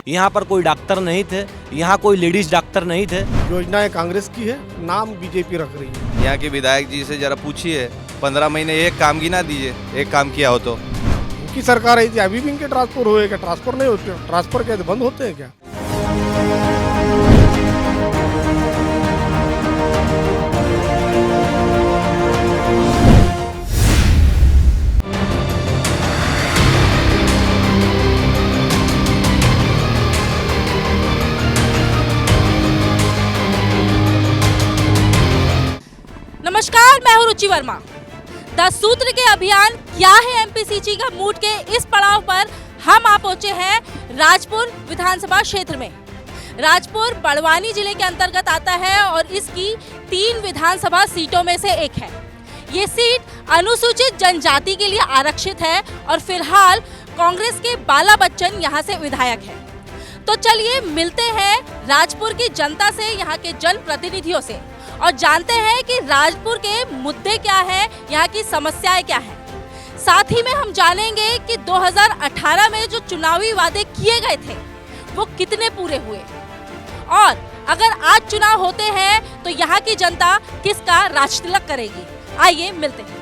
यहाँ पर कोई डॉक्टर नहीं थे, यहाँ कोई लेडीज डॉक्टर नहीं थे। योजनाएं कांग्रेस की है, नाम बीजेपी रख रही है। यहाँ के विधायक जी से जरा पूछिए, 15 महीने एक काम गिना दीजिए, एक काम किया हो तो। उनकी सरकार आई थी, अभी भी इनके ट्रांसफर हुए क्या? ट्रांसफर नहीं होते, ट्रांसफर क्या बंद होते हैं क्या? नमस्कार, मैं हूं रुचि वर्मा। 10 सूत्र के अभियान क्या है एमपीसीजी का मूड के इस पड़ाव पर हम आ पहुंचे हैं राजपुर विधानसभा क्षेत्र में। राजपुर बड़वानी जिले के अंतर्गत आता है और इसकी 3 विधानसभा सीटों में से एक है। ये सीट अनुसूचित जनजाति के लिए आरक्षित है और फिलहाल कांग्रेस के बाला बच्चन यहाँ से विधायक है। तो चलिए मिलते हैं राजपुर की जनता से, यहाँ के जनप्रतिनिधियों से, और जानते हैं कि राजपुर के मुद्दे क्या हैं, यहाँ की समस्याएं क्या हैं। साथ ही में हम जानेंगे कि 2018 में जो चुनावी वादे किए गए थे वो कितने पूरे हुए, और अगर आज चुनाव होते हैं तो यहाँ की जनता किसका राजतिलक करेगी। आइए मिलते हैं।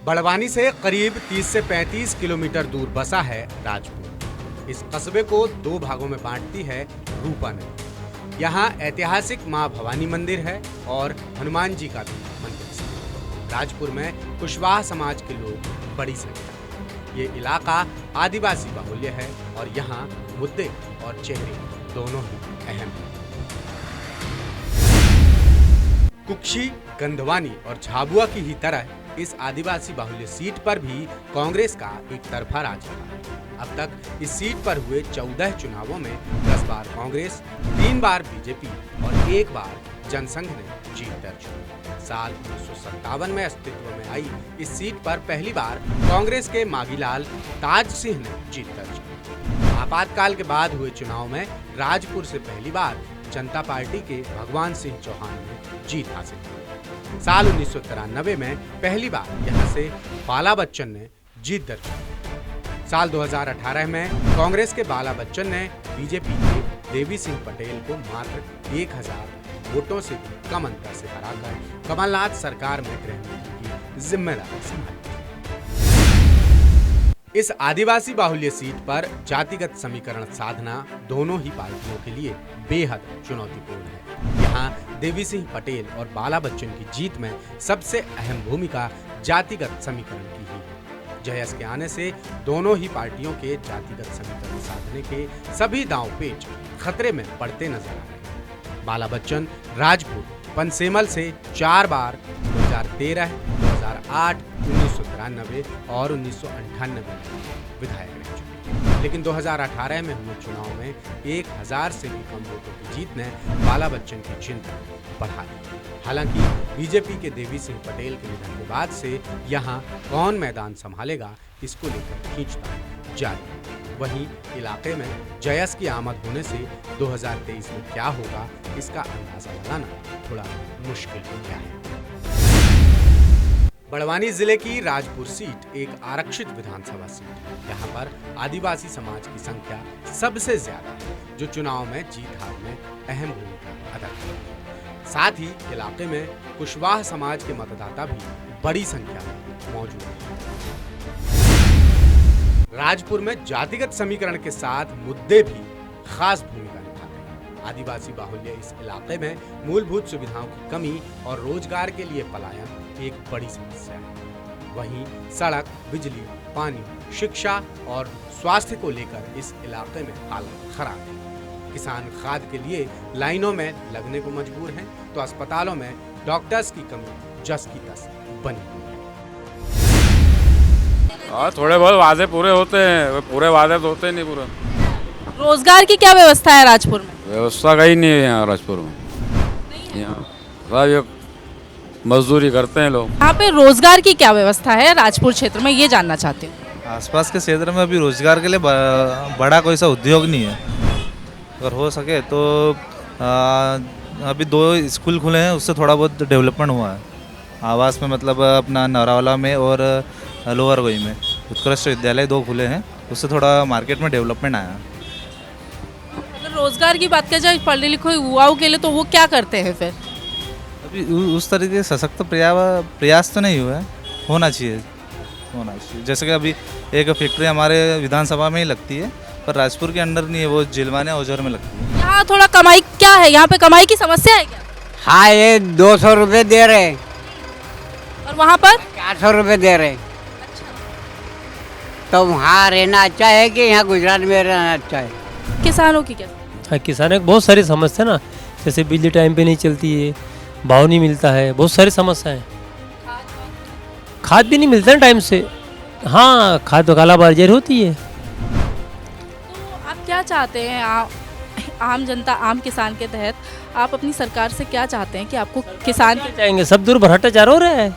बड़वानी से करीब 30 से 35 किलोमीटर दूर बसा है राजपुर। इस कस्बे को 2 भागों में बांटती है रूपा नदी। यहाँ ऐतिहासिक मां भवानी मंदिर है और हनुमान जी का भी मंदिर है। राजपुर में कुशवाहा समाज के लोग बड़ी संख्या में। ये इलाका आदिवासी बाहुल्य है और यहाँ मुद्दे और चेहरे दोनों ही अहम हैं। कुक्षी, गंधवानी और झाबुआ की ही तरह इस आदिवासी बाहुल्य सीट पर भी कांग्रेस का एक तरफा राज रहा। अब तक इस सीट पर हुए 14 चुनावों में 10 बार कांग्रेस, 3 बार बीजेपी और 1 बार जनसंघ ने जीत दर्ज की। साल 1957 में अस्तित्व में आई इस सीट पर पहली बार कांग्रेस के मागीलाल ताज सिंह ने जीत दर्ज की। आपातकाल के बाद हुए चुनाव में राजपुर से पहली बार जनता पार्टी के भगवान सिंह चौहान ने जीत हासिल की। साल 1993 में पहली बार यहां से बाला बच्चन ने जीत दर्ज की। साल 2018 में कांग्रेस के बाला बच्चन ने बीजेपी के देवी सिंह पटेल को मात्र 1000 वोटों से भी कम अंतर से हराकर कमलनाथ सरकार में गृह मंत्री की जिम्मेदारी संभाली। इस आदिवासी बाहुल्य सीट पर जातिगत समीकरण साधना दोनों ही पार्टियों के लिए बेहद चुनौतीपूर्ण है। यहाँ देवी सिंह पटेल और बाला बच्चन की जीत में सबसे अहम भूमिका जातिगत समीकरण की ही है। जयस के आने से दोनों ही पार्टियों के जातिगत समीकरण साधने के सभी दांव पेच खतरे में पड़ते नजर आ रहे हैं। बाला बच्चन राजपुर पंसेमल से 4 बार 2013, 2008, 1993 और 1998 में विधायक रह चुके, लेकिन 2018 में हुए चुनाव में 1000 से भी कम वोटों की जीत ने बाला बच्चन की चिंता बढ़ा दी। हालांकि बीजेपी के देवी सिंह पटेल के निधन के बाद से यहाँ कौन मैदान संभालेगा, इसको लेकर खींचतान जारी है। वहीं इलाके में जयस की आमद होने से 2023 में क्या होगा, इसका अंदाजा लगाना थोड़ा मुश्किल हो गया है। बड़वानी जिले की राजपुर सीट एक आरक्षित विधानसभा सीट है। यहाँ पर आदिवासी समाज की संख्या सबसे ज्यादा है, जो चुनाव में जीत हार में अहम भूमिका अदा करती है। साथ ही इलाके में कुशवाहा समाज के मतदाता भी बड़ी संख्या में मौजूद हैं। राजपुर में जातिगत समीकरण के साथ मुद्दे भी खास भूमिका निभाते हैं। आदिवासी बाहुल्य इस इलाके में मूलभूत सुविधाओं की कमी और रोजगार के लिए पलायन एक बड़ी समस्या है। वहीं सड़क, बिजली, पानी, शिक्षा और स्वास्थ्य को लेकर इस इलाके में हालत खराब है। किसान खाद के लिए लाइनों में लगने को मजबूर हैं, तो अस्पतालों में डॉक्टर्स की कमी जस की तस बनी हुई है। और थोड़े बहुत वादे पूरे होते हैं, पूरे वादे तो होते नहीं पूरे। रोजगार की क्या व्यवस्था है राजपुर में? व्यवस्था कहीं नहीं है यहाँ राजपुर में। यहाँ सब ये मजदूरी करते हैं लोग। यहाँ पे रोजगार की क्या व्यवस्था है राजपुर क्षेत्र में, ये जानना चाहते हूँ। आसपास के क्षेत्र में अभी रोजगार के लिए बड़ा कोई सा उद्योग नहीं है। अगर हो सके तो अभी 2 स्कूल खुले हैं, उससे थोड़ा बहुत डेवलपमेंट हुआ है आवास में, मतलब अपना नौरावाला में और लोअर गोई में उत्कृष्ट विद्यालय 2 खुले हैं, उससे थोड़ा मार्केट में डेवलपमेंट आया है। अगर रोजगार की बात की जाए पढ़े लिखे युवाओं के लिए तो वो क्या करते हैं फिर? अभी उस तरीके से सशक्त प्रयास तो नहीं हुआ है, होना चाहिए। जैसे कि अभी एक फैक्ट्री हमारे विधानसभा में ही लगती है, पर राजपुर के अंडर नहीं है, वो जिलवाने औजर में लगती है। यहाँ थोड़ा कमाई क्या है, यहाँ पे कमाई की समस्या है क्या? हाँ, ये 200 रुपये दे रहे, और वहाँ पर 400 रुपये दे रहे। तो वहाँ रहना अच्छा है कि यहाँ गुजरात में रहना अच्छा है? किसानों की क्या? हाँ, किसानों की बहुत सारी समस्या ना, जैसे बिजली टाइम पे नहीं चलती है, भाव नहीं मिलता है, बहुत सारी समस्याएं। खाद भी नहीं मिलता ना टाइम से। हाँ, खाद तो कालाबाजारी होती है। तो आप क्या चाहते हैं, आम जनता आम किसान के तहत आप अपनी सरकार से क्या चाहते हैं कि आपको किसान क्या चाहेंगे? सब दूर भ्रष्टाचार हो रहा है।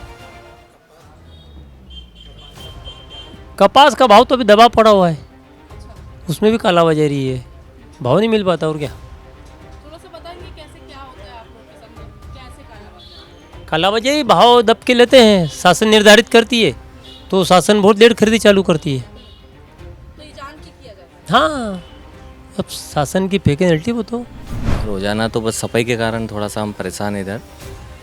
कपास का भाव तो अभी दबा पड़ा हुआ है, उसमें भी कालाबाजारी है, भाव नहीं मिल पाता। और क्या थोड़ा सा बताएंगे कैसे क्या होता है आप लोग के संग में? कैसे कालाबाजारी? भाव दब के लेते हैं, शासन निर्धारित करती है तो शासन बहुत लेट खरीदी चालू करती है। तो ये जान के किया जाता है? हाँ, अब शासन की फेकेलिटी वो तो रोजाना तो बस सफाई के कारण थोड़ा सा हम परेशान हैं इधर,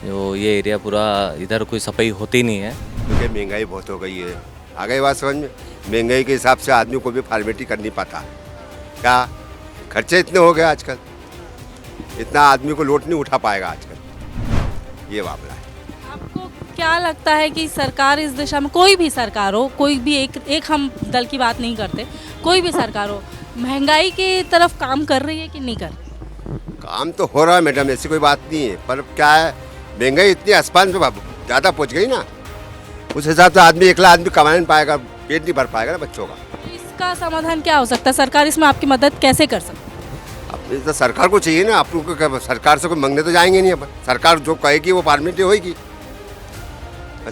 जो ये एरिया पूरा इधर कोई सफाई होती नहीं है। क्योंकि महंगाई बहुत हो गई है, आ गई बात समझ में? महंगाई के हिसाब से आदमी को भी फॉर्मेलिटी करनी पड़ता, क्या खर्चे इतने हो गए आजकल, इतना आदमी को लोड नहीं उठा पाएगा आजकल, ये मामला है। आपको क्या लगता है कि सरकार इस दिशा में, कोई भी सरकार हो, कोई भी एक हम दल की बात नहीं करते, कोई भी सरकार हो, महंगाई की तरफ काम कर रही है कि नहीं कर रही? काम तो हो रहा है मैडम, ऐसी कोई बात नहीं है, पर क्या है, महंगाई इतनी आसमान पे ज़्यादा पहुंच गई ना, उस हिसाब से आदमी अकेला आदमी कमा नहीं पाएगा, पेट नहीं भर पाएगा ना बच्चों का। तो इसका समाधान क्या हो सकता है? सरकार इसमें आपकी मदद कैसे कर सकती है? अपनी तो सरकार को चाहिए ना, आप लोग को सरकार से कोई मांगने तो जाएंगे नहीं अपन, सरकार जो कहेगी वो फॉर्मेलिटी होगी।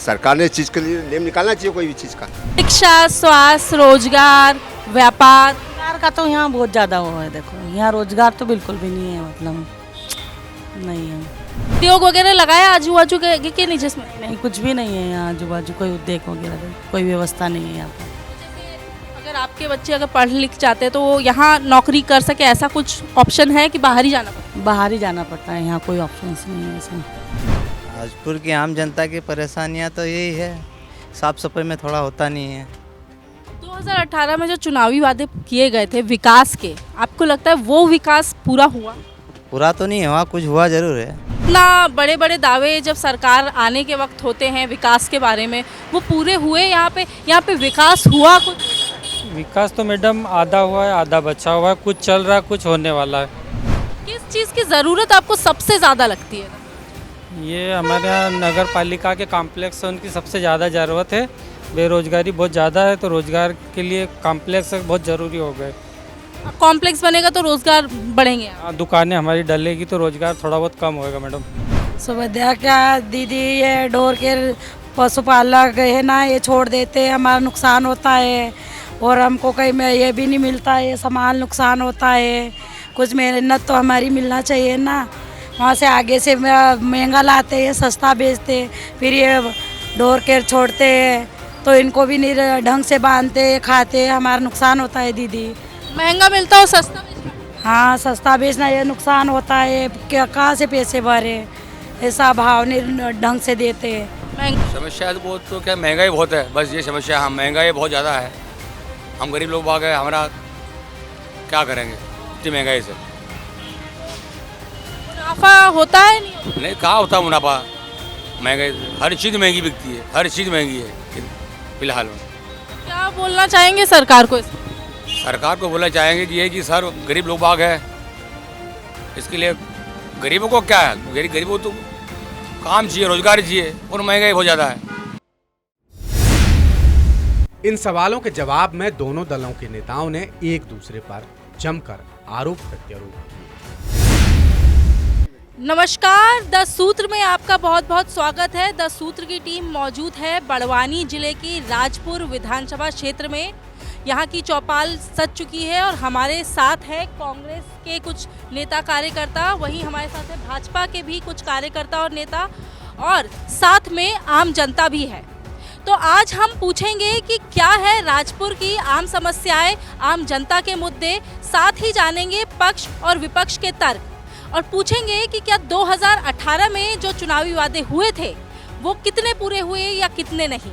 सरकार ने इस चीज़ के लिए नेम निकालना चाहिए कोई भी चीज़ का। शिक्षा, स्वास्थ्य, रोजगार, व्यापार। रोजगार का तो यहाँ बहुत ज़्यादा वो है, देखो यहाँ रोजगार तो बिल्कुल भी नहीं है, मतलब नहीं है। उद्योग वगैरह लगाया आजू बाजू के नहीं, जिसमें नहीं, कुछ भी नहीं है यहाँ आजू बाजू, कोई उद्योग वगैरह कोई व्यवस्था नहीं है यहाँ पर। अगर आपके बच्चे अगर पढ़ लिख जाते तो वो यहाँ नौकरी कर सके, ऐसा कुछ ऑप्शन है कि बाहर ही जाना पड़ता? बाहर ही जाना पड़ता है, यहाँ कोई ऑप्शन नहीं है इसमें। राजपुर की आम जनता की परेशानियाँ तो यही है, साफ सफाई में थोड़ा होता नहीं है। 2018 में जो चुनावी वादे किए गए थे विकास के, आपको लगता है वो विकास पूरा हुआ? पूरा तो नहीं हुआ, कुछ हुआ जरूर है। इतना बड़े बड़े दावे जब सरकार आने के वक्त होते हैं विकास के बारे में, वो पूरे हुए? यहाँ पे विकास हुआ कुछ? विकास तो मैडम आधा हुआ है, आधा बचा हुआ है, कुछ चल रहा है, कुछ होने वाला है। किस चीज़ की ज़रूरत आपको सबसे ज़्यादा लगती है? ये हमारे यहाँ नगर पालिका के कॉम्प्लेक्स है, उनकी सबसे ज़्यादा ज़रूरत है। बेरोजगारी बहुत ज़्यादा है, तो रोजगार के लिए कॉम्प्लेक्स बहुत ज़रूरी हो गए। कॉम्प्लेक्स बनेगा तो रोजगार बढ़ेंगे। दुकानें हमारी डलेगी तो रोजगार थोड़ा बहुत कम होएगा मैडम। सुविधा क्या दीदी, ये डोर के पशुपालक है ना, ये छोड़ देते हैं, हमारा नुकसान होता है, और हमको कहीं में ये भी नहीं मिलता है, सामान नुकसान होता है, कुछ मेहनत तो हमारी मिलना चाहिए ना। वहाँ से आगे से महंगा लाते हैं, सस्ता बेचते, फिर ये डोर के छोड़ते हैं तो इनको भी नहीं ढंग से बांधते, खाते, हमारा नुकसान होता है दीदी। महंगा मिलता हो सस्ता बेचना? हाँ, सस्ता बेचना, ये नुकसान होता है, क्या कहाँ से पैसे भरे, ऐसा भाव नहीं ढंग से देते। समस्या तो बहुत, तो क्या महंगाई बहुत है, बस ये समस्या। हाँ, महंगाई बहुत ज़्यादा है, हम गरीब लोग भाग गए, हमारा क्या करेंगे इतनी महंगाई से? मुनाफा होता है नहीं, कहाँ होता मुनाफा? महंगाई, हर चीज़ महंगी बिकती है, हर चीज़ महंगी है फिलहाल में। क्या बोलना चाहेंगे सरकार को? सरकार को बोलना चाहेंगे कि ये कि सर गरीब लोग बाग है, इसके लिए गरीबों को क्या है, गरीबों को तो काम चाहिए, रोजगार चाहिए, और महंगाई बहुत ज़्यादा है। इन सवालों के जवाब में दोनों दलों के नेताओं ने एक दूसरे पर जमकर आरोप प्रत्यारोप किए। नमस्कार, 10 सूत्र में आपका बहुत बहुत स्वागत है। 10 सूत्र की टीम मौजूद है बड़वानी जिले की राजपुर विधानसभा क्षेत्र में, यहाँ की चौपाल सज चुकी है और हमारे साथ है कांग्रेस के कुछ नेता कार्यकर्ता, वहीं हमारे साथ है भाजपा के भी कुछ कार्यकर्ता और नेता, और साथ में आम जनता भी है। तो आज हम पूछेंगे कि क्या है राजपुर की आम समस्याएं, आम जनता के मुद्दे, साथ ही जानेंगे पक्ष और विपक्ष के तर्क और पूछेंगे कि क्या 2018 में जो चुनावी वादे हुए थे वो कितने पूरे हुए या कितने नहीं।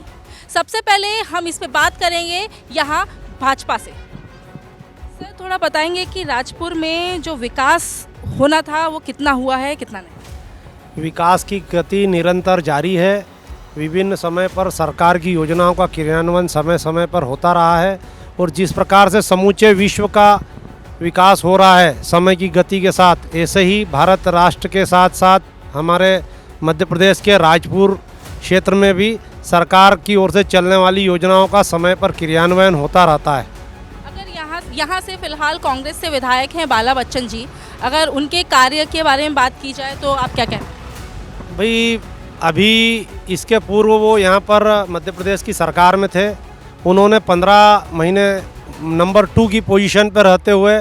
सबसे पहले हम इस पे बात करेंगे यहाँ भाजपा से। सर थोड़ा बताएंगे कि राजपुर में जो विकास होना था वो कितना हुआ है, कितना नहीं। विकास की गति निरंतर जारी है। विभिन्न समय पर सरकार की योजनाओं का क्रियान्वयन समय समय पर होता रहा है और जिस प्रकार से समूचे विश्व का विकास हो रहा है समय की गति के साथ, ऐसे ही भारत राष्ट्र के साथ साथ हमारे मध्य प्रदेश के राजपुर क्षेत्र में भी सरकार की ओर से चलने वाली योजनाओं का समय पर क्रियान्वयन होता रहता है। अगर यहाँ से फिलहाल कांग्रेस से विधायक हैं बाला बच्चन जी, अगर उनके कार्य के बारे में बात की जाए तो आप क्या कहते हैं? भाई अभी इसके पूर्व वो यहाँ पर मध्य प्रदेश की सरकार में थे। उन्होंने 15 महीने नंबर 2 की पोजीशन पर रहते हुए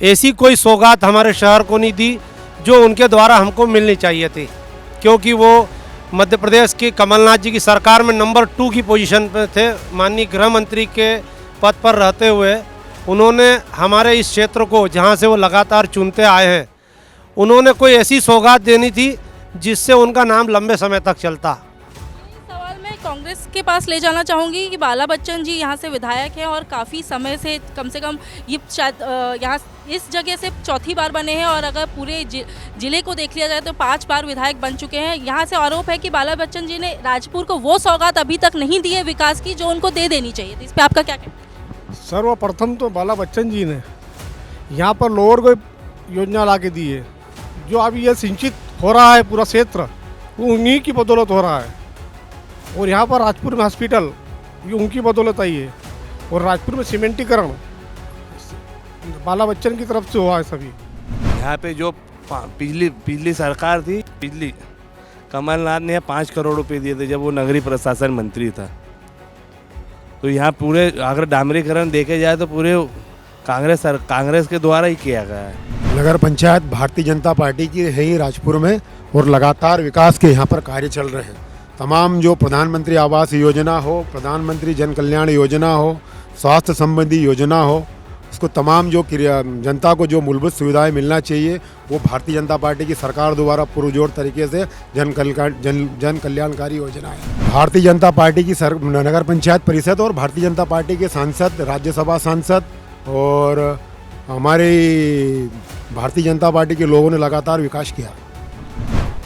ऐसी कोई सौगात हमारे शहर को नहीं दी जो उनके द्वारा हमको मिलनी चाहिए थी, क्योंकि वो मध्य प्रदेश की कमलनाथ जी की सरकार में नंबर 2 की पोजीशन पर थे। माननीय गृह मंत्री के पद पर रहते हुए उन्होंने हमारे इस क्षेत्र को, जहाँ से वो लगातार चुनते आए हैं, उन्होंने कोई ऐसी सौगात देनी थी जिससे उनका नाम लंबे समय तक चलता। सवाल मैं कांग्रेस के पास ले जाना चाहूँगी कि बाला बच्चन जी यहाँ से विधायक हैं और काफ़ी समय से, कम से कम ये शायद यहाँ इस जगह से चौथी बार बने हैं और अगर पूरे जिले को देख लिया जाए तो 5 बार विधायक बन चुके हैं। यहाँ से आरोप है कि बाला बच्चन जी ने राजपुर को वो सौगात अभी तक नहीं दी है विकास की जो उनको दे देनी चाहिए थी। इस पर आपका क्या कहना है? सर्वप्रथम तो बाला बच्चन जी ने यहाँ पर लोअर को योजना ला के दी है। जो अभी यह सिंचित हो रहा है पूरा क्षेत्र, वो उन्हीं की बदौलत हो रहा है। और यहाँ पर राजपुर में हॉस्पिटल, ये उनकी बदौलत आई है। और राजपुर में सीमेंटीकरण बाला बच्चन की तरफ से हुआ है सभी। यहाँ पे जो पिछली सरकार थी, पिछली कमलनाथ ने 5 करोड़ रुपए दिए थे जब वो नगरीय प्रशासन मंत्री था। तो यहाँ पूरे अगर डामरीकरण देखे जाए तो पूरे कांग्रेस के द्वारा ही किया गया है। नगर पंचायत भारतीय जनता पार्टी की है ही राजपुर में और लगातार विकास के यहाँ पर कार्य चल रहे हैं। तमाम जो प्रधानमंत्री आवास योजना हो, प्रधानमंत्री जन कल्याण योजना हो, स्वास्थ्य संबंधी योजना हो, उसको तमाम जो जनता को जो मूलभूत सुविधाएं मिलना चाहिए वो भारतीय जनता पार्टी की सरकार द्वारा पुरजोर तरीके से जन कल्याणकारी योजना है। भारतीय जनता पार्टी की नगर पंचायत परिषद और भारतीय जनता पार्टी के सांसद, राज्यसभा सांसद और हमारी भारतीय जनता पार्टी के लोगों ने लगातार विकास किया।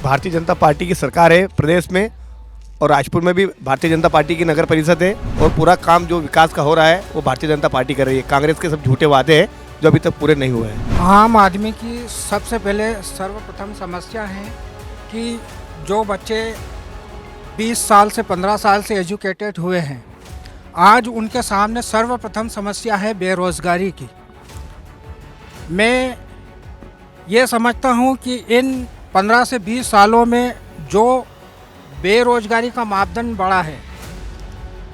भारतीय जनता पार्टी की सरकार है प्रदेश में और राजपुर में भी भारतीय जनता पार्टी की नगर परिषद है और पूरा काम जो विकास का हो रहा है वो भारतीय जनता पार्टी कर रही है। कांग्रेस के सब झूठे वादे हैं जो अभी तक पूरे नहीं हुए हैं। आम आदमी की सबसे पहले सर्वप्रथम समस्या है कि जो बच्चे 20 साल से 15 साल से एजुकेटेड हुए हैं, आज उनके सामने सर्वप्रथम समस्या है बेरोजगारी की। मैं ये समझता हूँ कि इन 15 से 20 सालों में जो बेरोजगारी का मापदंड बढ़ा है,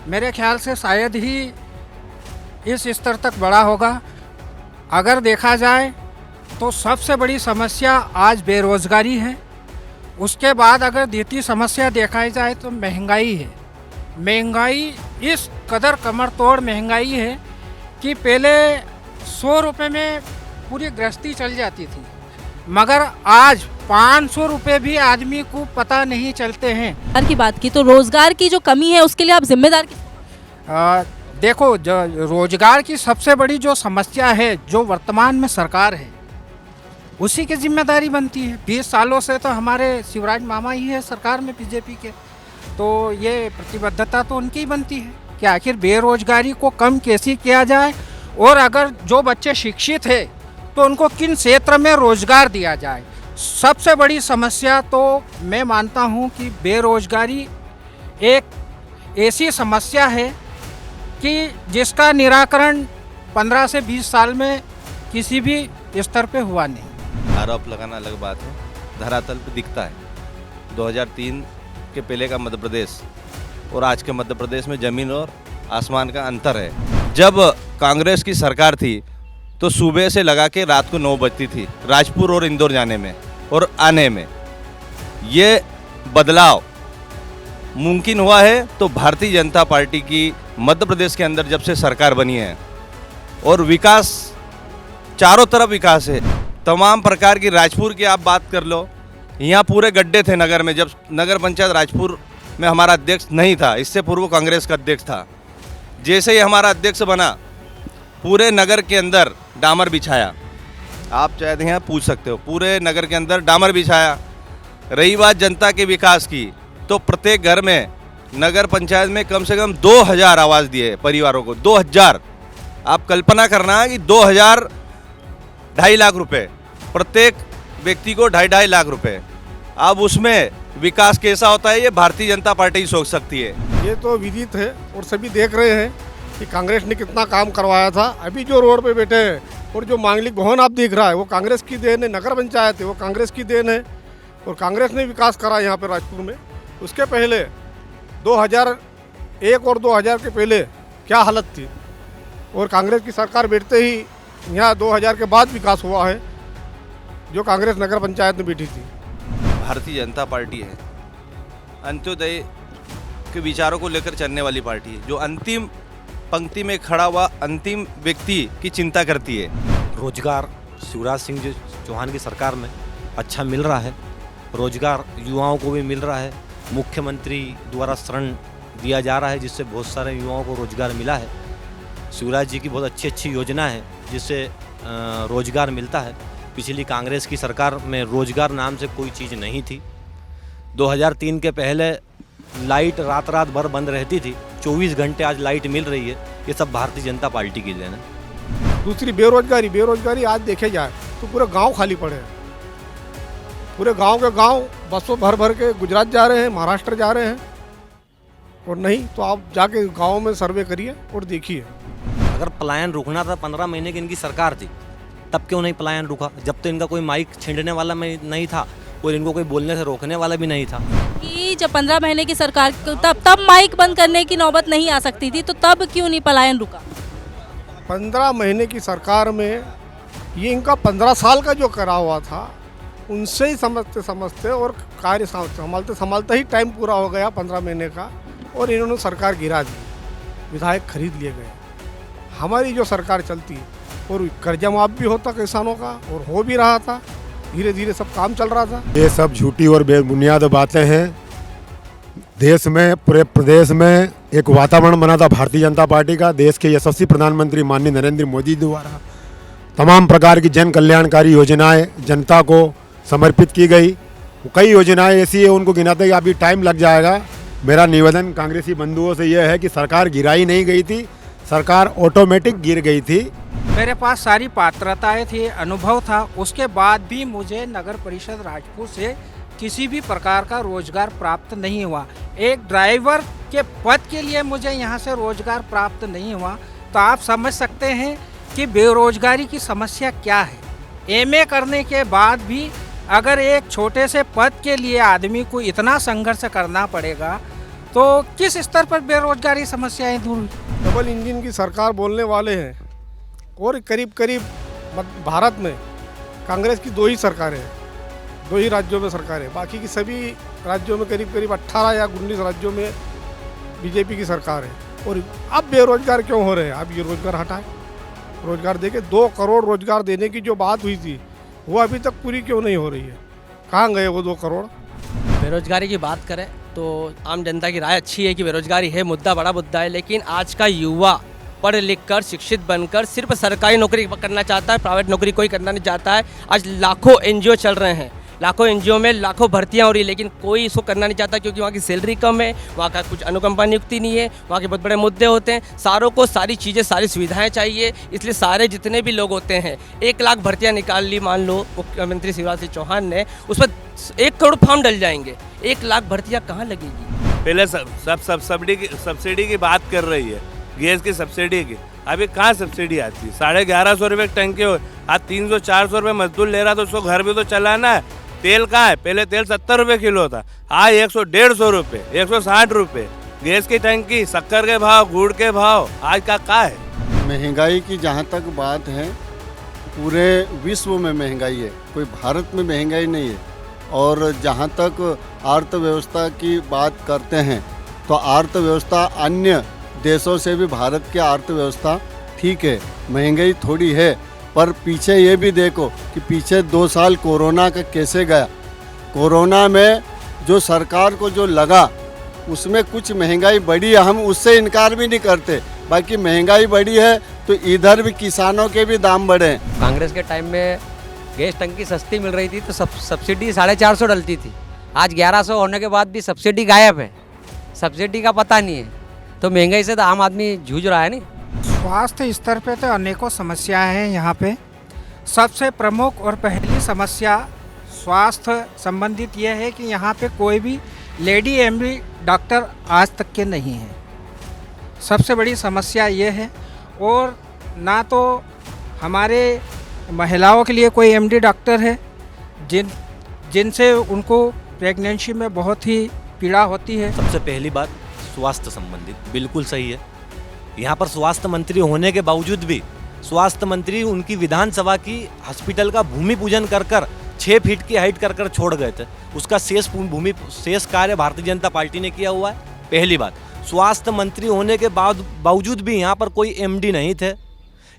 मेरे ख्याल से शायद ही इस स्तर तक बढ़ा होगा। अगर देखा जाए तो सबसे बड़ी समस्या आज बेरोजगारी है। उसके बाद अगर द्वितीय समस्या देखा जाए तो महंगाई है। महंगाई इस कदर कमर तोड़ महंगाई है कि पहले 100 रुपये में पूरी गृहस्थी चल जाती थी, मगर आज 500 रुपये भी आदमी को पता नहीं चलते हैं। रोजगार की बात की तो रोजगार की जो कमी है उसके लिए आप जिम्मेदार देखो, जो रोजगार की सबसे बड़ी जो समस्या है, जो वर्तमान में सरकार है, उसी की जिम्मेदारी बनती है। 20 सालों से तो हमारे शिवराज मामा ही है सरकार में बीजेपी के, तो ये प्रतिबद्धता तो उनकी ही बनती है कि आखिर बेरोजगारी को कम कैसे किया जाए और अगर जो बच्चे शिक्षित है तो उनको किन क्षेत्र में रोजगार दिया जाए। सबसे बड़ी समस्या तो मैं मानता हूँ कि बेरोजगारी एक ऐसी समस्या है कि जिसका निराकरण 15 से 20 साल में किसी भी स्तर पे हुआ नहीं। आरोप लगाना अलग बात है, धरातल पे दिखता है। 2003 के पहले का मध्य प्रदेश और आज के मध्य प्रदेश में ज़मीन और आसमान का अंतर है। जब कांग्रेस की सरकार थी तो सुबह से लगा के रात को 9 बजती थी राजपुर और इंदौर जाने में और आने में। ये बदलाव मुमकिन हुआ है तो भारतीय जनता पार्टी की मध्य प्रदेश के अंदर जब से सरकार बनी है, और विकास चारों तरफ विकास है। तमाम प्रकार की राजपुर की आप बात कर लो, यहाँ पूरे गड्ढे थे नगर में। जब नगर पंचायत राजपुर में हमारा अध्यक्ष नहीं था, इससे पूर्व कांग्रेस का अध्यक्ष था, जैसे ही हमारा अध्यक्ष बना पूरे नगर के अंदर डामर बिछाया। आप चाहे यहाँ पूछ सकते हो, पूरे नगर के अंदर डामर बिछाया। रही बात जनता के विकास की, तो प्रत्येक घर में नगर पंचायत में कम से कम 2000 आवास दिए परिवारों को। 2000, आप कल्पना करना कि 2000 2.5 लाख रुपए प्रत्येक व्यक्ति को, 2.5 लाख रुपए। अब उसमें विकास कैसा होता है ये भारतीय जनता पार्टी ही सोच सकती है। ये तो विदित है और सभी देख रहे हैं कि कांग्रेस ने कितना काम करवाया था। अभी जो रोड पे बैठे हैं और जो मांगलिक भवन आप देख रहा है वो कांग्रेस की देन है, नगर पंचायत है वो कांग्रेस की देन है, और कांग्रेस ने विकास करा यहाँ पे राजपुर में। उसके पहले 2001 और 2000 के पहले क्या हालत थी, और कांग्रेस की सरकार बैठते ही यहाँ 2000 के बाद विकास हुआ है, जो कांग्रेस नगर पंचायत में बैठी थी। भारतीय जनता पार्टी है अंत्योदय के विचारों को लेकर चलने वाली पार्टी है, जो अंतिम पंक्ति में खड़ा हुआ अंतिम व्यक्ति की चिंता करती है। रोजगार शिवराज सिंह चौहान की सरकार में अच्छा मिल रहा है, रोजगार युवाओं को भी मिल रहा है। मुख्यमंत्री द्वारा ऋण दिया जा रहा है, जिससे बहुत सारे युवाओं को रोजगार मिला है। शिवराज जी की बहुत अच्छी अच्छी योजना है जिससे रोजगार मिलता है। पिछली कांग्रेस की सरकार में रोजगार नाम से कोई चीज़ नहीं थी। 2003 के पहले लाइट रात रात भर बंद रहती थी, 24 घंटे आज लाइट मिल रही है। ये सब भारतीय जनता पार्टी की देन है। दूसरी बेरोजगारी आज देखे जाए तो पूरे गांव खाली पड़े हैं। पूरे गांव के गांव बसों भर भर के गुजरात जा रहे हैं, महाराष्ट्र जा रहे हैं, और नहीं तो आप जाके गांव में सर्वे करिए और देखिए। अगर पलायन रुकना था, 15 महीने की इनकी सरकार थी, तब क्यों नहीं पलायन रुका? जब तो इनका कोई माइक छींटने वाला नहीं था और इनको कोई बोलने से रोकने वाला भी नहीं था। कि जब 15 महीने की सरकार, तब माइक बंद करने की नौबत नहीं आ सकती थी, तो तब क्यों नहीं पलायन रुका? 15 महीने की सरकार में ये इनका 15 साल का जो करा हुआ था उनसे ही समझते और कार्य संभालते ही टाइम पूरा हो गया 15 महीने का, और इन्होंने सरकार गिरा दी, विधायक खरीद लिए गए। हमारी जो सरकार चलती और कर्जा माफ भी होता किसानों का, और हो भी रहा था, धीरे धीरे सब काम चल रहा था। ये सब झूठी और बेबुनियाद बातें हैं। देश में, पूरे प्रदेश में एक वातावरण बना था भारतीय जनता पार्टी का। देश के यशस्वी प्रधानमंत्री माननीय नरेंद्र मोदी द्वारा तमाम प्रकार की जन कल्याणकारी योजनाएं जनता को समर्पित की गई। कई योजनाएं ऐसी है उनको गिनाते ही अभी टाइम लग जाएगा। मेरा निवेदन कांग्रेसी बंधुओं से यह है कि सरकार गिराई नहीं गई थी, सरकार ऑटोमेटिक गिर गई थी। मेरे पास सारी पात्रताएं थी, अनुभव था, उसके बाद भी मुझे नगर परिषद राजपुर से किसी भी प्रकार का रोजगार प्राप्त नहीं हुआ। एक ड्राइवर के पद के लिए मुझे यहाँ से रोजगार प्राप्त नहीं हुआ, तो आप समझ सकते हैं कि बेरोजगारी की समस्या क्या है। एमए करने के बाद भी अगर एक छोटे से पद के लिए आदमी को इतना संघर्ष करना पड़ेगा, तो किस स्तर पर बेरोजगारी समस्याएं दूर हुई? डबल इंजन की सरकार बोलने वाले हैं, और करीब करीब भारत में कांग्रेस की 2 ही सरकारें हैं, 2 ही राज्यों में सरकार है। बाकी की सभी राज्यों में करीब करीब 18 या 19 राज्यों में बीजेपी की सरकार है। और अब बेरोजगार क्यों हो रहे हैं? अब ये रोजगार हटाए, रोजगार देके 2 करोड़ रोजगार देने की जो बात हुई थी वो अभी तक पूरी क्यों नहीं हो रही है? कहाँ गए वो 2 करोड़? बेरोजगारी की बात करें तो आम जनता की राय अच्छी है कि बेरोजगारी है, मुद्दा बड़ा मुद्दा है, लेकिन आज का युवा पढ़ लिख कर शिक्षित बनकर सिर्फ सरकारी नौकरी करना चाहता है, प्राइवेट नौकरी कोई करना नहीं चाहता है। आज लाखों एनजीओ चल रहे हैं, लाखों एनजीओ में लाखों भर्तियां हो रही है, लेकिन कोई इसको करना नहीं चाहता क्योंकि वहाँ की सैलरी कम है, वहाँ का कुछ अनुकंपा नियुक्ति नहीं है, वहाँ के बहुत बड़े मुद्दे होते हैं। सारों को सारी चीज़ें, सारी सुविधाएं चाहिए, इसलिए सारे जितने भी लोग होते हैं 1 लाख भर्तियाँ निकाल ली मान लो मुख्यमंत्री शिवराज सिंह चौहान ने, उस पर 1 करोड़ फॉर्म डल जाएंगे। 1 लाख भर्तियाँ कहाँ लगेगी? पहले सब्सिडी की बात कर रही है, गैस की सब्सिडी की। अभी कहाँ सब्सिडी आती है? 1150 रुपये टंकी हो, आज 300-400 रुपये मजदूर ले रहा, तो उसको घर भी तो चलाना है। तेल कहाँ है? पहले तेल 70 रुपये किलो था, आज 100-150 रुपये, 160 रुपये। गैस की टंकी, शक्कर के भाव, गुड़ के भाव आज का है? महंगाई की जहाँ तक बात है, पूरे विश्व में महंगाई है, कोई भारत में महंगाई नहीं है। और जहाँ तक अर्थव्यवस्था की बात करते हैं तो अर्थव्यवस्था अन्य देशों से भी भारत की अर्थव्यवस्था ठीक है, महंगाई थोड़ी है, पर पीछे ये भी देखो कि पीछे 2 साल कोरोना का कैसे गया। कोरोना में जो सरकार को जो लगा उसमें कुछ महंगाई बढ़ी है, हम उससे इनकार भी नहीं करते, बाकी महंगाई बढ़ी है तो इधर भी किसानों के भी दाम बढ़े। कांग्रेस के टाइम में गैस टंकी सस्ती मिल रही थी तो सब्सिडी 450 डलती थी। आज 1100 होने के बाद भी सब्सिडी गायब है, सब्सिडी का पता नहीं है, तो महंगाई से तो आम आदमी जूझ रहा है। नहीं, स्वास्थ्य स्तर पे तो अनेकों समस्याएं हैं यहाँ पे। सबसे प्रमुख और पहली समस्या स्वास्थ्य संबंधित यह है कि यहाँ पे कोई भी लेडी एमडी डॉक्टर आज तक के नहीं हैं। सबसे बड़ी समस्या ये है। और ना तो हमारे महिलाओं के लिए कोई एमडी डॉक्टर है जिनसे उनको प्रेगनेंसी में बहुत ही पीड़ा होती है। सबसे पहली बात स्वास्थ्य संबंधित बिल्कुल सही है। यहाँ पर स्वास्थ्य मंत्री होने के बावजूद भी स्वास्थ्य मंत्री उनकी विधानसभा की हॉस्पिटल का भूमि पूजन कर 6 फीट की हाइट कर छोड़ गए थे। उसका शेष कार्य भारतीय जनता पार्टी ने किया हुआ है। पहली बात, स्वास्थ्य मंत्री होने के बावजूद भी यहाँ पर कोई एमडी नहीं थे,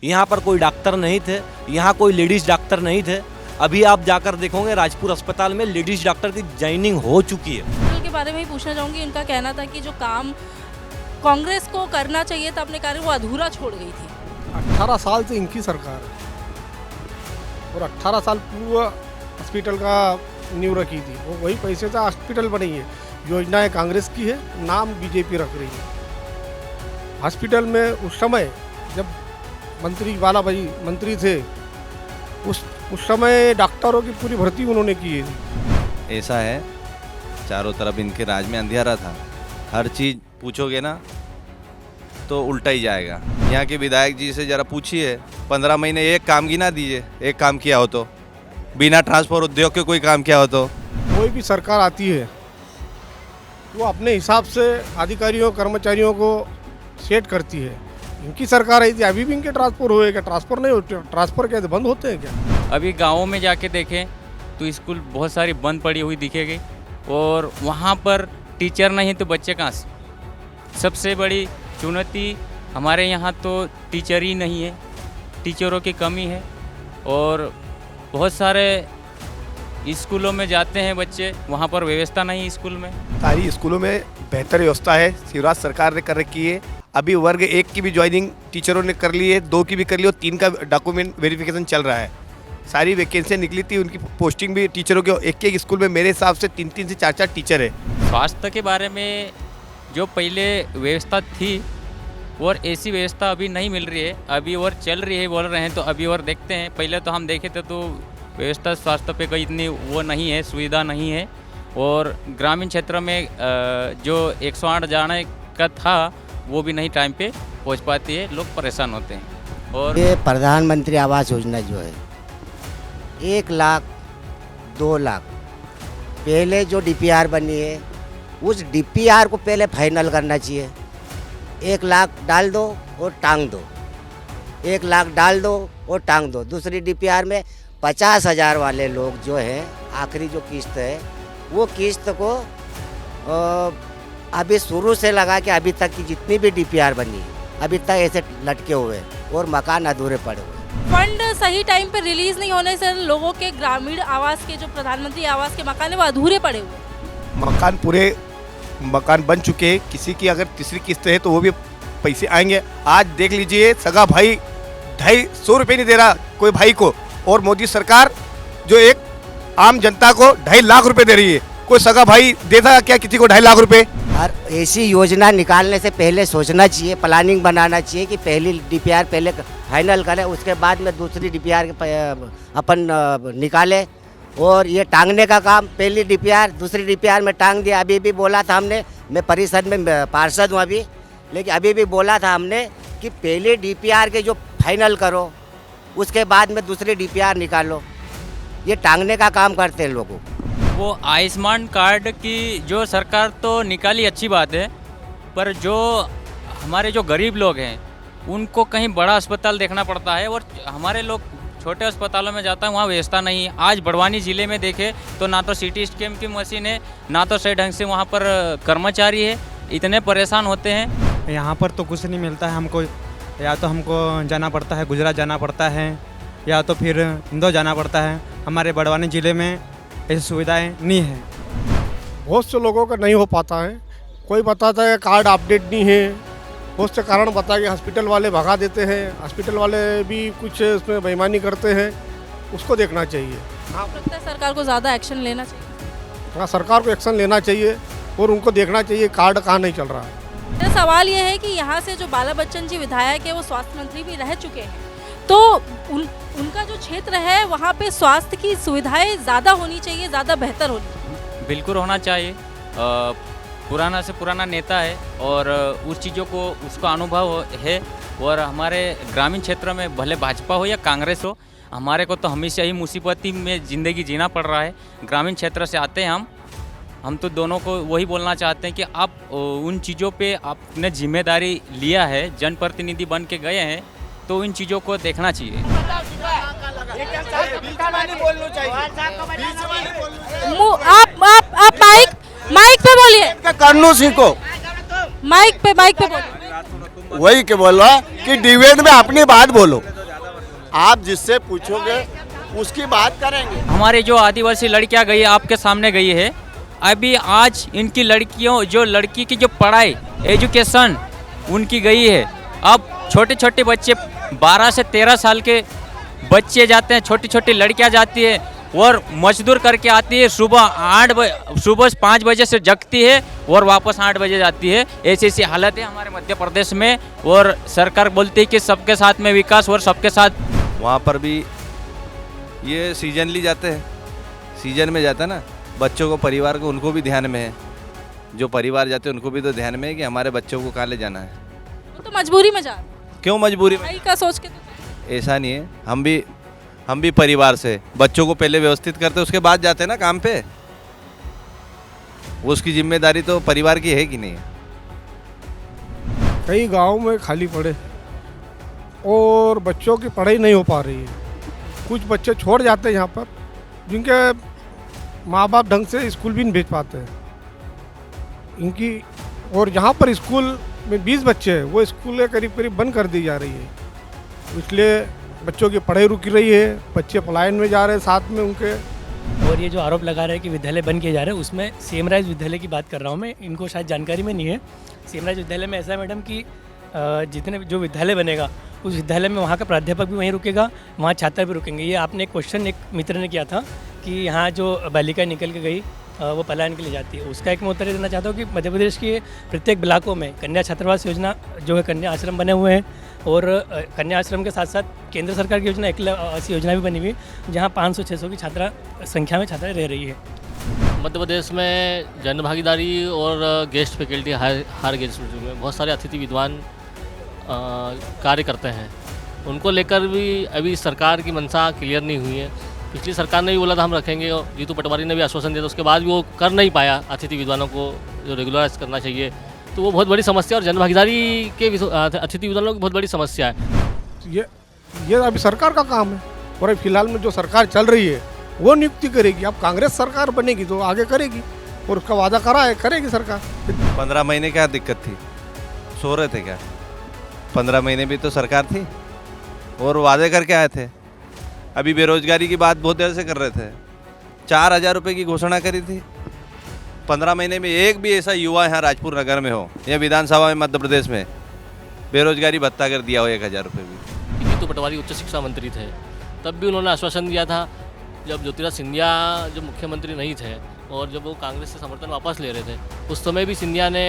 यहाँ पर कोई डॉक्टर नहीं थे, यहाँ कोई लेडीज़ डॉक्टर नहीं थे। अभी आप जाकर देखोगे राजपुर अस्पताल में लेडीज़ डॉक्टर की ज्वाइनिंग हो चुकी है। के बारे में ही पूछना चाहूँगी। उनका कहना था कि जो काम कांग्रेस को करना चाहिए था अपने कार्य, वो अधूरा छोड़ गई थी। 18 साल से इनकी सरकार है और 18 साल पूर्व हॉस्पिटल का नींव रखी थी, वो वही पैसे से हॉस्पिटल बनी है। योजनाएं कांग्रेस की है, नाम बीजेपी रख रही है। हॉस्पिटल में उस समय जब मंत्री बाला भाई मंत्री थे, उस समय डॉक्टरों की पूरी भर्ती उन्होंने की है। ऐसा है, चारों तरफ इनके राज में अंधेरा था। हर चीज़ पूछोगे ना तो उल्टा ही जाएगा। यहाँ के विधायक जी से ज़रा पूछिए, 15 महीने एक काम गिना दीजिए, एक काम किया हो तो, बिना ट्रांसपोर्ट उद्योग के कोई काम किया हो तो। कोई भी सरकार आती है वो अपने हिसाब से अधिकारियों कर्मचारियों को सेट करती है। इनकी सरकार आई थी, अभी भी इनके ट्रांसफर हुए क्या? ट्रांसफर नहीं होते, ट्रांसफर क्या बंद होते हैं क्या? अभी गाँवों में जाके देखें तो स्कूल बहुत सारी बंद पड़ी हुई दिखेगी और वहाँ पर टीचर नहीं तो बच्चे कहाँ से? सबसे बड़ी चुनौती हमारे यहाँ तो टीचर ही नहीं है, टीचरों की कमी है। और बहुत सारे स्कूलों में जाते हैं बच्चे, वहाँ पर व्यवस्था नहीं स्कूल में। सारी स्कूलों में बेहतर व्यवस्था है, शिवराज सरकार ने कर रखी है। अभी वर्ग 1 की भी ज्वाइनिंग टीचरों ने कर ली है, 2 की भी कर ली और 3 का डॉक्यूमेंट वेरिफिकेशन चल रहा है। सारी वैकेंसियाँ निकली थी, उनकी पोस्टिंग भी टीचरों के एक स्कूल में मेरे हिसाब से 3 से 4 टीचर है। स्वास्थ्य के बारे में जो पहले व्यवस्था थी और ऐसी व्यवस्था अभी नहीं मिल रही है, अभी और चल रही है बोल रहे हैं, तो अभी और देखते हैं। पहले तो हम देखे थे तो व्यवस्था स्वास्थ्य पे कोई इतनी वो नहीं है, सुविधा नहीं है। और ग्रामीण क्षेत्र में जो 108 जाने का था वो भी नहीं टाइम पे पहुंच पाती है, लोग परेशान होते हैं। और ये प्रधानमंत्री आवास योजना जो है 1 लाख 2 लाख पहले जो डीपीआर बनी है उस डीपीआर को पहले फाइनल करना चाहिए। 1 लाख डाल दो और टांग दो, 1 लाख डाल दो और टांग दो। दूसरी डीपीआर में 50,000 वाले लोग जो हैं, आखिरी जो किस्त है वो किस्त को अभी शुरू से लगा के अभी तक की जितनी भी डीपीआर बनी है अभी तक ऐसे लटके हुए और मकान अधूरे पड़े हुए। फंड सही टाइम पे रिलीज नहीं होने से लोगों के ग्रामीण आवास के जो प्रधानमंत्री आवास के मकान है वो अधूरे पड़े हुए। मकान बन चुके हैं, किसी की अगर तीसरी किस्त है तो वो भी पैसे आएंगे। आज देख लीजिए, सगा भाई 250 रुपये नहीं दे रहा कोई भाई को, और मोदी सरकार जो एक आम जनता को 2.5 लाख रुपए दे रही है। कोई सगा भाई देता क्या किसी को 2.5 लाख रुपए? और ऐसी योजना निकालने से पहले सोचना चाहिए, प्लानिंग बनाना चाहिए कि पहली डीपीआर पहले फाइनल करें, उसके बाद में दूसरी डीपीआर अपन निकाले। और ये टांगने का काम, पहली डीपीआर दूसरी डीपीआर में टांग दिया। अभी भी बोला था हमने, मैं परिषद में पार्षद हूँ अभी, लेकिन अभी भी बोला था हमने कि पहले डीपीआर के जो फाइनल करो उसके बाद में दूसरी डीपीआर निकालो। ये टांगने का काम करते हैं लोगों। वो आयुष्मान कार्ड की जो सरकार तो निकाली अच्छी बात है, पर जो हमारे जो गरीब लोग हैं उनको कहीं बड़ा अस्पताल देखना पड़ता है और हमारे लोग छोटे अस्पतालों में जाता है, वहाँ व्यवस्था नहीं है। आज बड़वानी ज़िले में देखें तो ना तो सिटी स्कैन की मशीन है, ना तो सही ढंग से वहाँ पर कर्मचारी है, इतने परेशान होते हैं। यहाँ पर तो कुछ नहीं मिलता है हमको, या तो हमको जाना पड़ता है गुजरात जाना पड़ता है, या तो फिर इंदौर जाना पड़ता है। हमारे बड़वानी ज़िले में ऐसी सुविधाएं नहीं है। बहुत से लोगों का नहीं हो पाता है। कोई बताता है कार्ड अपडेट नहीं है, बहुत से कारण बता के हॉस्पिटल वाले भगा देते हैं, हॉस्पिटल वाले भी कुछ उसमें बेईमानी करते हैं, उसको देखना चाहिए। लगता है सरकार को ज़्यादा एक्शन लेना चाहिए। हाँ, सरकार को एक्शन लेना चाहिए और उनको देखना चाहिए कार्ड कहाँ नहीं चल रहा है। मेरा सवाल ये है कि यहाँ से जो बाला बच्चन जी विधायक है वो स्वास्थ्य मंत्री भी रह चुके हैं, तो उनका जो क्षेत्र है वहाँ पे स्वास्थ्य की सुविधाएं ज़्यादा होनी चाहिए, ज़्यादा बेहतर होनी चाहिए। बिल्कुल होना चाहिए। पुराना से पुराना नेता है और उस चीज़ों को उसका अनुभव है। और हमारे ग्रामीण क्षेत्र में भले भाजपा हो या कांग्रेस हो, हमारे को तो हमेशा ही मुसीबती में ज़िंदगी जीना पड़ रहा है। ग्रामीण क्षेत्र से आते हैं हम तो दोनों को वही बोलना चाहते हैं कि आप उन चीज़ों पे आपने जिम्मेदारी लिया है, जनप्रतिनिधि बन के गए हैं, तो इन चीज़ों को देखना चाहिए। आप माइक पे बोलिए। करनू सिंह को माइक पे बोलिए। वही के बोल रहा कि डिबेट में अपनी बात बोलो, आप जिससे पूछोगे उसकी बात करेंगे। हमारे जो आदिवासी लड़कियां गई है आपके सामने गई है, अभी आज इनकी लड़कियों जो लड़की की जो पढ़ाई एजुकेशन उनकी गई है। अब छोटे छोटे बच्चे 12 से 13 साल के बच्चे जाते हैं, छोटी छोटी लड़कियां जाती है और मजदूर करके आती है। सुबह 5 बजे से जगती है और वापस 8 बजे जाती है। ऐसी हालत है हमारे मध्य प्रदेश में। और सरकार बोलती है कि सबके साथ में विकास और सबके साथ। वहाँ पर भी ये सीजनली जाते हैं, सीजन में जाता है ना, बच्चों को परिवार को उनको भी ध्यान में है। जो परिवार जाते हैं उनको भी तो ध्यान में है कि हमारे बच्चों को कहाँ ले जाना है। वो तो मजबूरी में जा, क्यों मजबूरी में? का सोच के तो ऐसा नहीं है, हम भी परिवार से बच्चों को पहले व्यवस्थित करते उसके बाद जाते हैं ना काम पे। उसकी जिम्मेदारी तो परिवार की है कि नहीं है। कई गांव में खाली पड़े और बच्चों की पढ़ाई नहीं हो पा रही है। कुछ बच्चे छोड़ जाते हैं यहाँ पर, जिनके माँ बाप ढंग से स्कूल भी नहीं भेज पाते हैं इनकी। और यहाँ पर स्कूल में 20 बच्चे हैं, वो स्कूलें करीब करीब बंद कर दी जा रही है। इसलिए बच्चों की पढ़ाई रुक रही है, बच्चे पलायन में जा रहे हैं साथ में उनके। और ये जो आरोप लगा रहे हैं कि विद्यालय बंद किए जा रहे हैं, उसमें सेमराइज विद्यालय की बात कर रहा हूँ मैं। इनको शायद जानकारी में नहीं है। सेमराइज विद्यालय में ऐसा है मैडम कि जितने जो विद्यालय बनेगा उस विद्यालय में वहाँ का प्राध्यापक भी वहीं रुकेगा, वहाँ छात्र भी रुकेंगे। ये आपने एक क्वेश्चन एक मित्र ने किया था कि यहाँ जो बालिका निकल के गई वो पलायन के लिए जाती है, उसका एक मैं उत्तर देना चाहता हूँ कि मध्य प्रदेश के प्रत्येक ब्लॉकों में कन्या छात्रावास योजना जो है, कन्या आश्रम बने हुए हैं। और कन्या आश्रम के साथ साथ केंद्र सरकार की योजना ऐसी योजना भी बनी हुई जहाँ 500-600 की छात्रा संख्या में छात्राएं रह रही है। मध्य प्रदेश में जन भागीदारी और गेस्ट फैकल्टी हायर गेस्ट में बहुत सारे अतिथि विद्वान कार्य करते हैं। उनको लेकर भी अभी सरकार की मंशा क्लियर नहीं हुई है। पिछली सरकार ने भी बोला था हम रखेंगे, और जीतू पटवारी ने भी आश्वासन दिया था, उसके बाद भी वो कर नहीं पाया। अतिथि विद्वानों को जो रेगुलराइज करना चाहिए, तो वो बहुत बड़ी समस्या। और जनभागीदारी के अतिथि विद्वानों की बहुत बड़ी समस्या है। ये अभी सरकार का काम है। और फिलहाल में जो सरकार चल रही है वो नियुक्ति करेगी। अब कांग्रेस सरकार बनेगी तो आगे करेगी, और उसका वादा करा है, करेगी सरकार। 15 महीने क्या दिक्कत थी? सो रहे थे क्या? 15 महीने भी तो सरकार थी और वादे करके आए थे। अभी बेरोजगारी की बात बहुत देर से कर रहे थे। 4000 रुपये की घोषणा करी थी। 15 महीने में एक भी ऐसा युवा यहाँ राजपुर नगर में हो या विधानसभा में मध्य प्रदेश में बेरोजगारी भत्ता कर दिया हो 1000 रुपये भी। जीतू पटवारी उच्च शिक्षा मंत्री थे, तब भी उन्होंने आश्वासन दिया था। जब ज्योतिराज सिंधिया जो मुख्यमंत्री नहीं थे और जब वो कांग्रेस से समर्थन वापस ले रहे थे, उस समय भी सिंधिया ने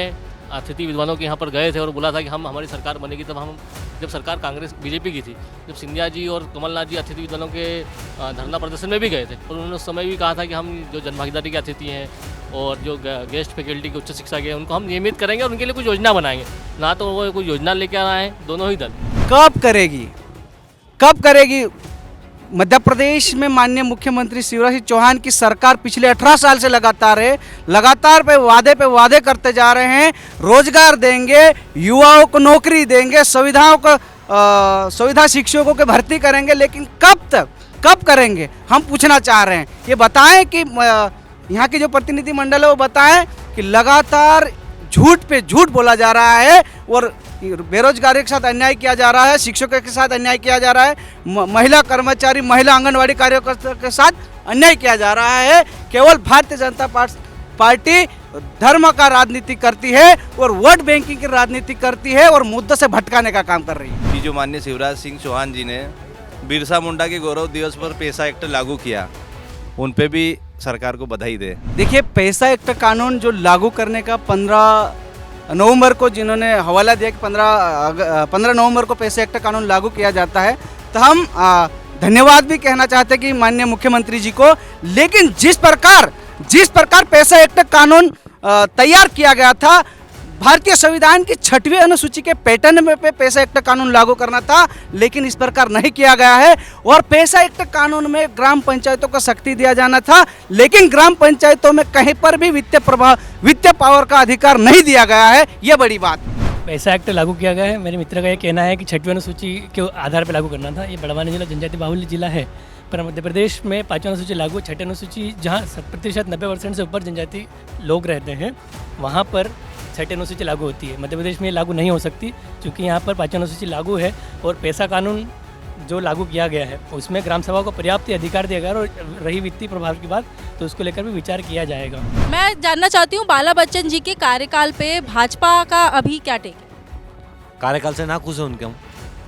अतिथि विद्वानों के यहाँ पर गए थे और बोला था कि हम हमारी सरकार बनेगी। तब हम जब सरकार कांग्रेस बीजेपी की थी, जब सिंधिया जी और कमलनाथ जी अतिथि विद्वानों के धरना प्रदर्शन में भी गए थे, और उन्होंने उस समय भी कहा था कि हम जो जनभागीदारी के अतिथि हैं और जो गेस्ट फैकल्टी के उच्च शिक्षा के उनको हम नियमित करेंगे और उनके लिए कुछ योजना बनाएंगे। ना तो वो कोई योजना लेके आ रहे हैं दोनों ही दल। कब करेगी मध्य प्रदेश में माननीय मुख्यमंत्री शिवराज सिंह चौहान की सरकार पिछले 18 साल से लगातार पे वादे करते जा रहे हैं। रोजगार देंगे, युवाओं को नौकरी देंगे, सुविधा शिक्षकों के भर्ती करेंगे, लेकिन कब करेंगे हम पूछना चाह रहे हैं। ये बताएं कि यहाँ की जो प्रतिनिधि मंडल है वो बताएं कि लगातार झूठ पे झूठ बोला जा रहा है और बेरोजगारी के साथ अन्याय किया जा रहा है, शिक्षकों के साथ अन्याय किया जा रहा है, महिला कर्मचारी, महिला आंगनवाड़ी कार्यकर्ता के साथ अन्याय किया जा रहा है। केवल भारतीय जनता पार्टी धर्म का राजनीति करती है और वोट बैंकिंग की राजनीति करती है और मुद्दों से भटकाने का काम कर रही है। जो माननीय शिवराज सिंह चौहान जी ने बिरसा मुंडा के गौरव दिवस पर पैसा एक्ट लागू किया, उन पे भी सरकार को बधाई दे। देखिए, पैसा एक्ट कानून जो लागू करने का 15 नवंबर को जिन्होंने हवाला दिया कि 15 नवंबर को पैसा एक्ट कानून लागू किया जाता है, तो हम धन्यवाद भी कहना चाहते हैं कि माननीय मुख्यमंत्री जी को। लेकिन जिस प्रकार पैसा एक्ट कानून तैयार किया गया था, भारतीय संविधान की 6वीं अनुसूची के पैटर्न में पे पैसा एक्ट कानून लागू करना था, लेकिन इस प्रकार नहीं किया गया है। और पैसा एक्ट कानून में ग्राम पंचायतों को शक्ति दिया जाना था, लेकिन ग्राम पंचायतों में कहीं पर भी वित्तीय पावर का अधिकार नहीं दिया गया है। ये बड़ी बात। पैसा एक्ट लागू किया गया है। मेरे मित्र का ये कहना है कि 6वीं अनुसूची के आधार पर लागू करना था। ये बड़वानी जिला जनजाति बाहुल्य जिला है, पर मध्य प्रदेश में 5वीं अनुसूची लागू, 6वीं अनुसूची जहाँ 100% 90% से ऊपर जनजाति लोग रहते हैं, वहाँ पर 6वीं अनुसूची लागू होती है। मध्य प्रदेश में लागू नहीं हो सकती, क्योंकि यहाँ पर 5वीं अनुसूची लागू है। और पैसा कानून जो लागू किया गया है उसमें ग्राम सभा को पर्याप्त अधिकार दिया गया। और रही वित्तीय प्रभाव की बात, तो उसको लेकर भी विचार किया जाएगा। मैं जानना चाहती हूँ, बाला बच्चन जी के कार्यकाल पे भाजपा का अभी क्या टेक है? कार्यकाल से नाखुश है उनके हम।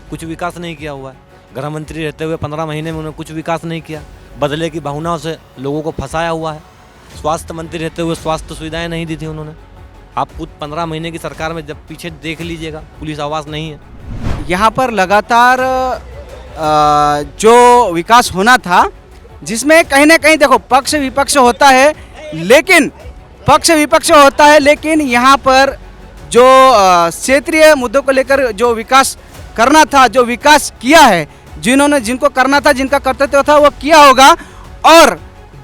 कुछ विकास नहीं किया हुआ है। गृह मंत्री रहते हुए 15 महीने में उन्होंने कुछ विकास नहीं किया, बदले की भावनाओं से लोगों को फंसाया हुआ है। स्वास्थ्य मंत्री रहते हुए स्वास्थ्य सुविधाएं नहीं दी थी उन्होंने। आप खुद 15 महीने की सरकार में जब पीछे देख लीजिएगा, पुलिस आवास नहीं है। यहाँ पर लगातार जो विकास होना था, जिसमें कहीं ना कहीं देखो पक्ष विपक्ष होता है, लेकिन यहाँ पर जो क्षेत्रीय मुद्दों को लेकर जो विकास करना था, जो विकास किया है, जिनको करना था, जिनका कर्तव्य था, वो किया होगा। और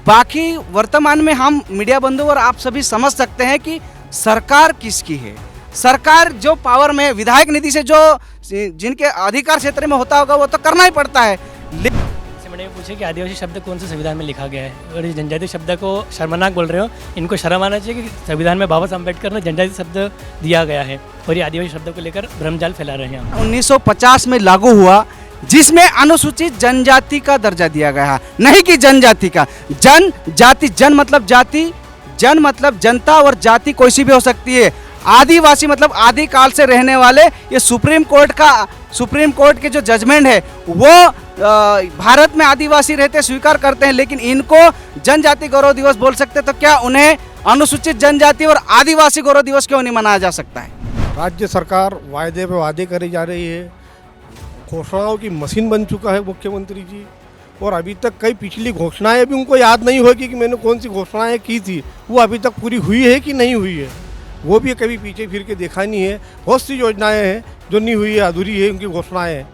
बाकी वर्तमान में हम मीडिया बंधु और आप सभी समझ सकते हैं कि सरकार किसकी है। सरकार जो पावर में विधायक निधि से जो जिनके अधिकार क्षेत्र में होता होगा वो तो करना ही पड़ता है। मैंने पूछा कि आदिवासी शब्द कौन से संविधान में लिखा गया है, और इस जनजाति शब्द को शर्मनाक बोल रहे हो। इनको शर्म आना चाहिए कि संविधान में बाबा साहब अम्बेडकर ने जनजाति शब्द दिया गया है, और ये आदिवासी शब्द को लेकर भ्रमजाल फैला रहे हैं। 1950 में लागू हुआ, जिसमें अनुसूचित जनजाति का दर्जा दिया गया, नहीं कि जनजाति का। जनजाति, जन मतलब जाति, जन मतलब जनता, और जाति कोई सी भी हो सकती है। आदिवासी मतलब आदि काल से रहने वाले। ये सुप्रीम कोर्ट के जो जजमेंट है वो भारत में आदिवासी रहते स्वीकार करते हैं, लेकिन इनको जनजाति गौरव दिवस बोल सकते, तो क्या उन्हें अनुसूचित जनजाति और आदिवासी गौरव दिवस क्यों नहीं मनाया जा सकता है? राज्य सरकार वायदे पे वादे करी जा रही है, घोषणाओं की मशीन बन चुका है मुख्यमंत्री जी। और अभी तक कई पिछली घोषणाएं भी उनको याद नहीं होगी कि मैंने कौन सी घोषणाएं की थी, वो अभी तक पूरी हुई है कि नहीं हुई है, वो भी कभी पीछे फिर के देखा नहीं है। बहुत सी योजनाएं हैं जो नहीं हुई है, अधूरी है उनकी घोषणाएं।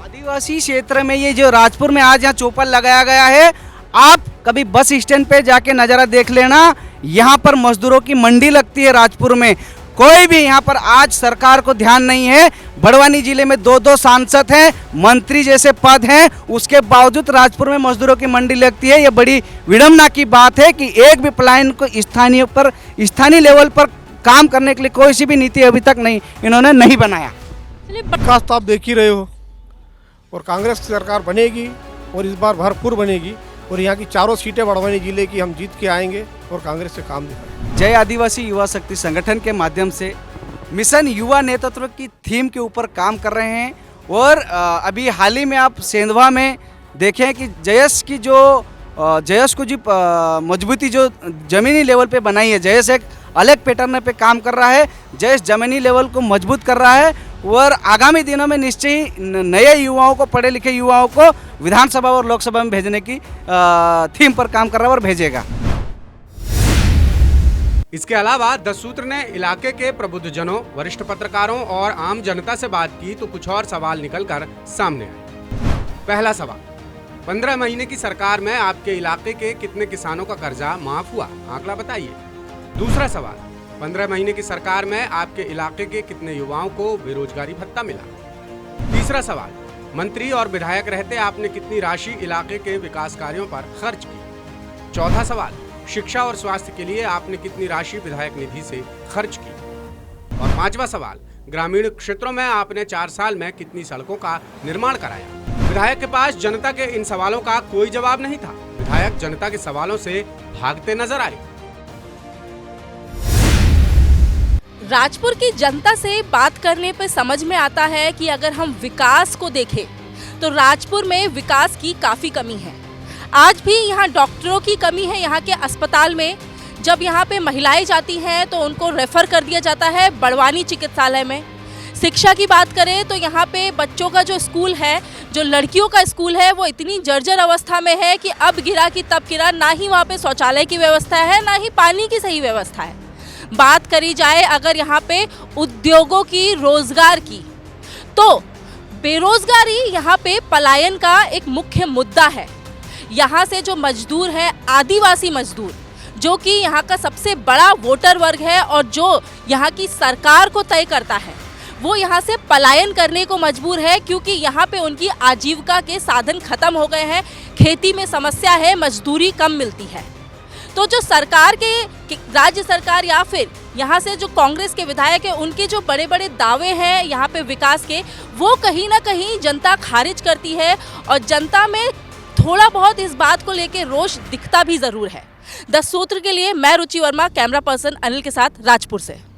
आदिवासी क्षेत्र में ये जो राजपुर में आज यहाँ चौपाल लगाया गया है, आप कभी बस स्टैंड पे जाके नज़ारा देख लेना, यहाँ पर मजदूरों की मंडी लगती है राजपुर में। कोई भी यहाँ पर आज सरकार को ध्यान नहीं है। बड़वानी जिले में 2-2 सांसद हैं, मंत्री जैसे पद हैं, उसके बावजूद राजपुर में मजदूरों की मंडी लगती है। ये बड़ी विडम्बना की बात है कि एक भी प्लान को स्थानीय लेवल पर काम करने के लिए कोई सी भी नीति अभी तक इन्होंने नहीं बनाया। विकास तो आप देख ही रहे हो, और कांग्रेस की सरकार बनेगी और इस बार भरपूर बनेगी, और यहाँ की 4 सीटें बड़वानी जिले की हम जीत के आएंगे और कांग्रेस से काम दिखाएंगे। जय आदिवासी युवा शक्ति संगठन के माध्यम से मिशन युवा नेतृत्व की थीम के ऊपर काम कर रहे हैं। और अभी हाल ही में आप सेंधवा में देखें कि जयस को जी मजबूती जो ज़मीनी लेवल पे बनाई है, जयस एक अलग पैटर्न पे काम कर रहा है। जयस ज़मीनी लेवल को मजबूत कर रहा है और आगामी दिनों में निश्चय ही नए युवाओं को, पढ़े लिखे युवाओं को विधानसभा और लोकसभा में भेजने की थीम पर काम कर रहा है और भेजेगा। इसके अलावा 10 सूत्र ने इलाके के प्रबुद्धजनों, वरिष्ठ पत्रकारों और आम जनता से बात की तो कुछ और सवाल निकलकर सामने आए। पहला सवाल, 15 महीने की सरकार में आपके इलाके के कितने किसानों का कर्जा माफ हुआ, आंकड़ा बताइए। दूसरा सवाल, 15 महीने की सरकार में आपके इलाके के कितने युवाओं को बेरोजगारी भत्ता मिला। तीसरा सवाल, मंत्री और विधायक रहते आपने कितनी राशि इलाके के विकास कार्यों पर खर्च की। चौथा सवाल, शिक्षा और स्वास्थ्य के लिए आपने कितनी राशि विधायक निधि से खर्च की। और पांचवा सवाल, ग्रामीण क्षेत्रों में आपने 4 साल में कितनी सड़कों का निर्माण कराया। विधायक के पास जनता के इन सवालों का कोई जवाब नहीं था। विधायक जनता के सवालों से भागते नजर आए। राजपुर की जनता से बात करने पर समझ में आता है कि अगर हम विकास को देखें तो राजपुर में विकास की काफ़ी कमी है। आज भी यहाँ डॉक्टरों की कमी है। यहाँ के अस्पताल में जब यहाँ पे महिलाएं जाती हैं तो उनको रेफ़र कर दिया जाता है बड़वानी चिकित्सालय में। शिक्षा की बात करें तो यहाँ पे बच्चों का जो स्कूल है, जो लड़कियों का स्कूल है, वो इतनी जर्जर अवस्था में है कि अब गिरा कि तब गिरा। ना ही वहाँ पे शौचालय की व्यवस्था है, ना ही पानी की सही व्यवस्था है। बात करी जाए अगर यहाँ पे उद्योगों की, रोजगार की, तो बेरोजगारी यहाँ पे पलायन का एक मुख्य मुद्दा है। यहाँ से जो मजदूर है, आदिवासी मजदूर, जो कि यहाँ का सबसे बड़ा वोटर वर्ग है और जो यहाँ की सरकार को तय करता है, वो यहाँ से पलायन करने को मजबूर है क्योंकि यहाँ पे उनकी आजीविका के साधन खत्म हो गए हैं। खेती में समस्या है, मजदूरी कम मिलती है। तो जो सरकार के राज्य सरकार या फिर यहाँ से जो कांग्रेस के विधायक हैं, उनके जो बड़े बड़े दावे हैं यहाँ पे विकास के, वो कहीं ना कहीं जनता खारिज करती है और जनता में थोड़ा बहुत इस बात को लेके रोष दिखता भी ज़रूर है। 10 सूत्र के लिए मैं रुचि वर्मा, कैमरा पर्सन अनिल के साथ राजपुर से।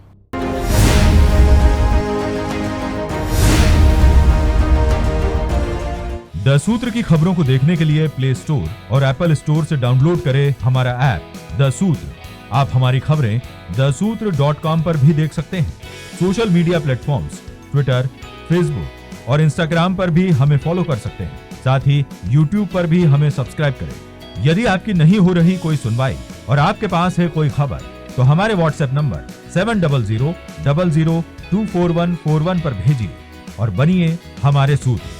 द सूत्र की खबरों को देखने के लिए प्ले स्टोर और एप्पल स्टोर से डाउनलोड करें हमारा ऐप द सूत्र। आप हमारी खबरें thesutra.com पर भी देख सकते हैं। Social media platforms Twitter, Facebook और इंस्टाग्राम पर भी हमें फॉलो कर सकते हैं। साथ ही यूट्यूब पर भी हमें सब्सक्राइब करें। यदि आपकी नहीं हो रही कोई सुनवाई और आपके पास है कोई खबर, तो हमारे व्हाट्सएप नंबर 700000244141 पर भेजिए और बनिए हमारे सूत्र।